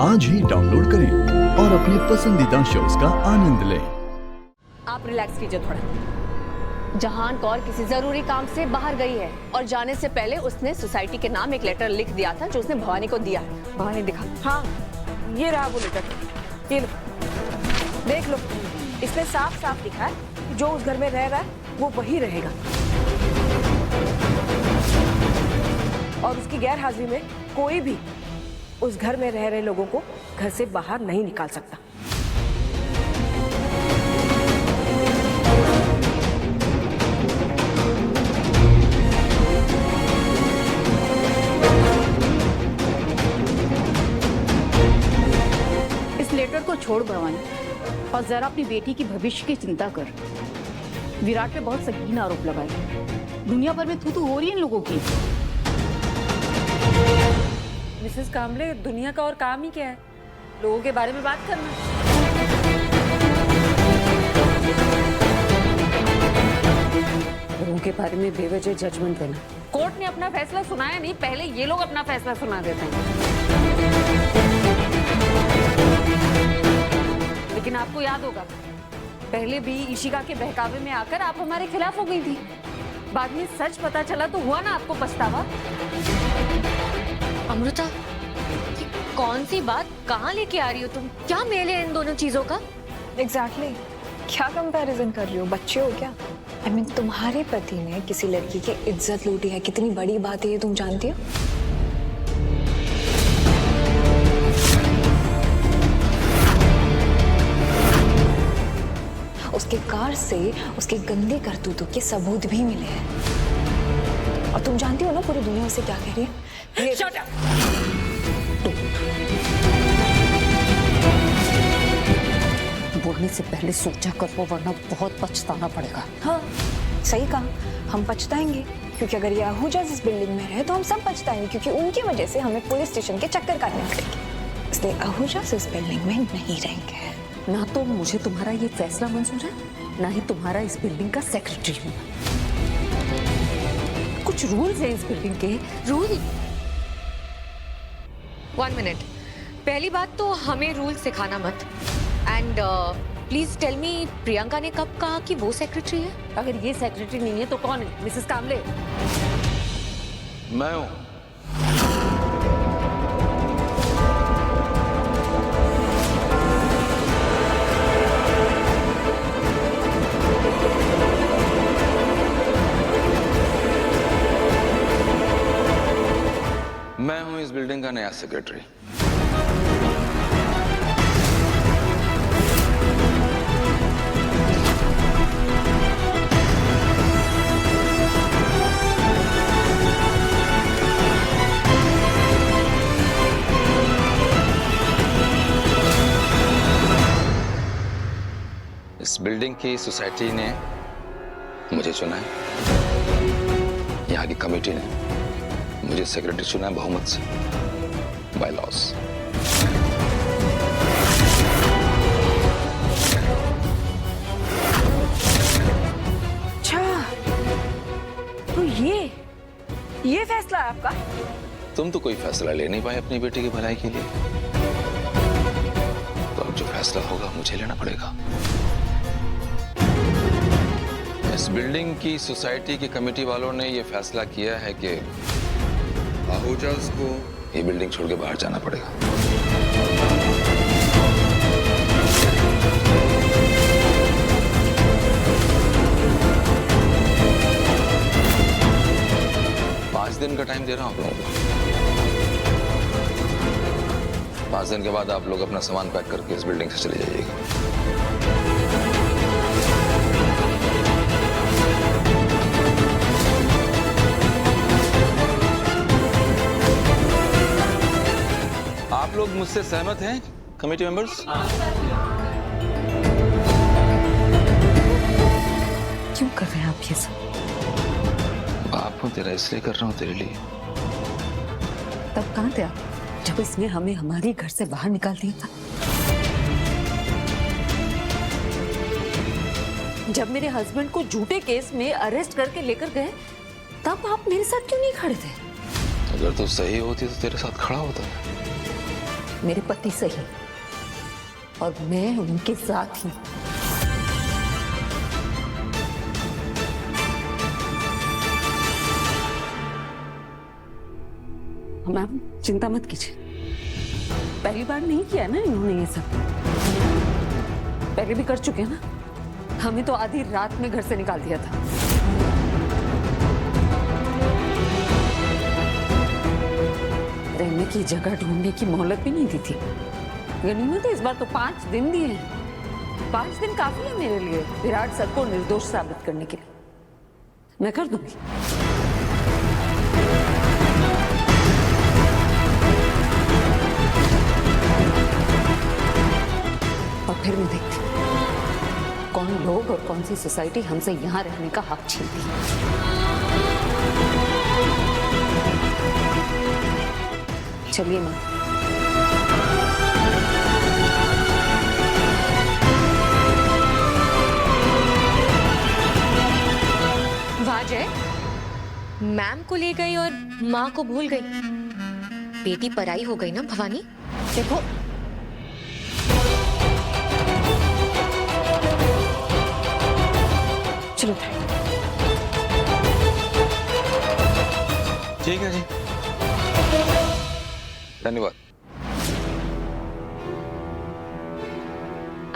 आज ही डाउनलोड करें और अपने पसंदीदा शोज का आनंद लें। आप रिलैक्स कीजिए थोड़ा। जहान कौर किसी जरूरी काम से बाहर गई है और जाने से पहले उसने सोसाइटी के नाम एक लेटर लिख दिया था जो उसने भवानी को दिया है। भवानी दिखा। हाँ, ये रहा वो लेटर। ये लो, देख लो, इसमें साफ साफ लिखा है जो उस घर में रह रहा है वो वही रहेगा और उसकी गैर हाजिरी में कोई भी उस घर में रह रहे लोगों को घर से बाहर नहीं निकाल सकता। इस लेटर को छोड़ भवानी और जरा अपनी बेटी की भविष्य की चिंता कर। विराट पे बहुत संगीन आरोप लगाए। दुनिया भर में तू हो रही है इन लोगों की। मिसेस कामले, दुनिया का और काम ही क्या है? लोगों के बारे में बात करना। लोगों के बारे में बेवजह जजमेंट देना। कोर्ट ने अपना फैसला सुनाया नहीं, पहले ये लोग अपना फैसला सुना देते हैं। लेकिन आपको याद होगा, पहले भी इशिका के बहकावे में आकर आप हमारे खिलाफ हो गई थी। बाद में सच पता चला तो हुआ ना आपको पछतावा। अमृता, ये कौन सी बात कहाँ लेके आ रही हो तुम? क्या मेल है इन दोनों चीजों का? एग्जैक्टली क्या कंपैरिजन कर रही हो? बच्चे हो क्या? आई मीन तुम्हारे पति ने किसी लड़की की इज्जत लूटी है, कितनी बड़ी बात है ये तुम जानती हो? उसके कार से उसकी गंदी करतूतों के सबूत भी मिले हैं और तुम जानती हो ना पूरी दुनिया उसे क्या कह रही है? Shut up! बोलने से पहले सोचा कर वो, वरना बहुत पछताना पड़ेगा। हाँ सही कहा, हम पछताएंगे क्योंकि अगर ये आहूजा इस बिल्डिंग में रहे तो हम सब पछताएंगे क्योंकि उनकी वजह से हमें पुलिस स्टेशन के चक्कर काटने पड़ेंगे। इसलिए आहूजा इस बिल्डिंग में नहीं रहेंगे। ना तो मुझे तुम्हारा ये फैसला मंजूर है, ना ही तुम्हारा इस बिल्डिंग का सेक्रेटरी हूँ। कुछ रूल्स हैं इस बिल्डिंग के। रूल? 1 मिनट। पहली बात तो हमें रूल सिखाना मत। And please tell me, Priyanka ने कब कहा कि वो सेक्रेटरी है? अगर ये सेक्रेटरी नहीं है तो कौन है? मिसेस कामले। मैं हूँ। मैं हूं इस बिल्डिंग का नया सेक्रेटरी। इस बिल्डिंग की सोसाइटी ने मुझे चुना है, यहाँ की कमेटी ने मुझे सेक्रेटरी चुना है बहुमत से, बाय लॉस। अच्छा, तो ये फैसला है आपका? तुम तो कोई फैसला ले नहीं पाए अपनी बेटी की भलाई के लिए, तो अब जो फैसला होगा मुझे लेना पड़ेगा। इस बिल्डिंग की सोसाइटी की कमेटी वालों ने यह फैसला किया है कि आहूजास को ये बिल्डिंग छोड़ के बाहर जाना पड़ेगा। पांच दिन का टाइम दे रहा हूं आप लोगों को। 5 दिन के बाद आप लोग अपना सामान पैक करके इस बिल्डिंग से चले जाइएगा। आप लोग मुझसे सहमत हैं कमेटी मेंबर्स? क्यों कर रहे हैं आप ये सब? बाप हूं तेरा, इसलिए कर रहा हूं तेरे लिए। तब कहाँ थे आप जब इसने हमें हमारे घर से बाहर निकाल दिया था? जब मेरे हस्बैंड को झूठे केस में अरेस्ट करके लेकर गए तब आप मेरे साथ क्यों नहीं खड़े थे? अगर तू सही होती तो तेरे साथ खड़ा होता। मेरे पति सही और मैं उनके साथ ही। मैम चिंता मत कीजिए, पहली बार नहीं किया ना इन्होंने ये सब, पहले भी कर चुके हैं ना। हमें तो आधी रात में घर से निकाल दिया था। रहने की जगह ढूंढने की मोहलत भी नहीं दी थी। गनीमत है इस बार तो 5 दिन दिए हैं। 5 दिन काफी है मेरे लिए विराट सर को निर्दोष साबित करने के लिए। मैं कर दूंगी। और फिर मैं देखती हूँ कौन लोग और कौन सी सोसाइटी हमसे यहाँ रहने का हक छीनती है। चलिए मैम। वाह जय, मैम को ले गई और माँ को भूल गई। बेटी पराई हो गई ना भवानी। देखो चलो ठीक है जी, धन्यवाद।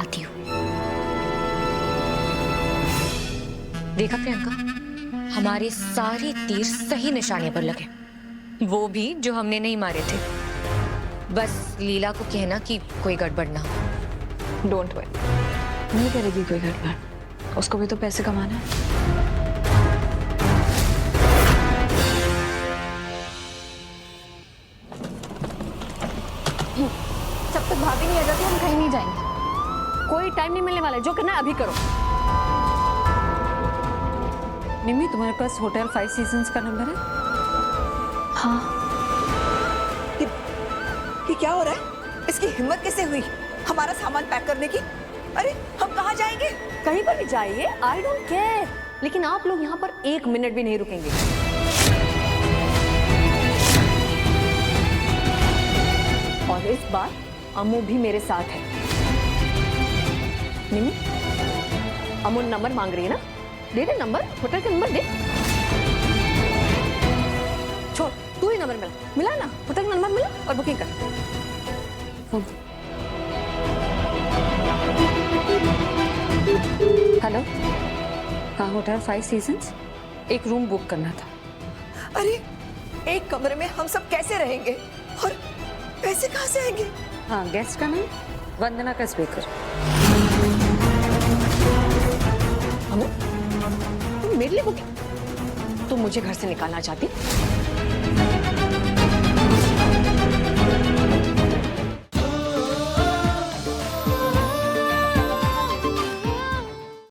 आती हूँ। देखा प्रियंका, हमारे सारे तीर सही निशाने पर लगे, वो भी जो हमने नहीं मारे थे। बस लीला को कहना कि कोई गड़बड़ ना हो। डोंट वरी, नहीं करेगी कोई गड़बड़, उसको भी तो पैसे कमाना है। जब तक भाभी नहीं आ जाती हम कहीं नहीं जाएंगे। कोई टाइम नहीं मिलने वाला है, जो करना है अभी करो। निम्मी तुम्हारे पास होटल 5 सीजन्स का नंबर है? हाँ। ये क्या हो रहा है? इसकी हिम्मत कैसे हुई हमारा सामान पैक करने की? अरे हम कहाँ जाएंगे? कहीं पर भी जाइए, आई डोंट केयर, लेकिन आप लोग यहाँ पर 1 मिनट भी नहीं रुकेंगे। और इस बार अमू भी मेरे साथ है। निम्मी, अमू नंबर मांग रही है ना, दे दे नंबर, होटल का नंबर दे। छोड़, तू ही नंबर मिला ना, होटल का नंबर मिला और बुकिंग कर। हेलो, हाँ होटल 5 सीजन्स, एक रूम बुक करना था। अरे एक कमरे में हम सब कैसे रहेंगे और पैसे कहाँ से आएंगे? हाँ, गेस्ट का नाम वंदना का स्पीकर। तुम मेरे लिए बुकिंग? तुम मुझे घर से निकालना चाहती?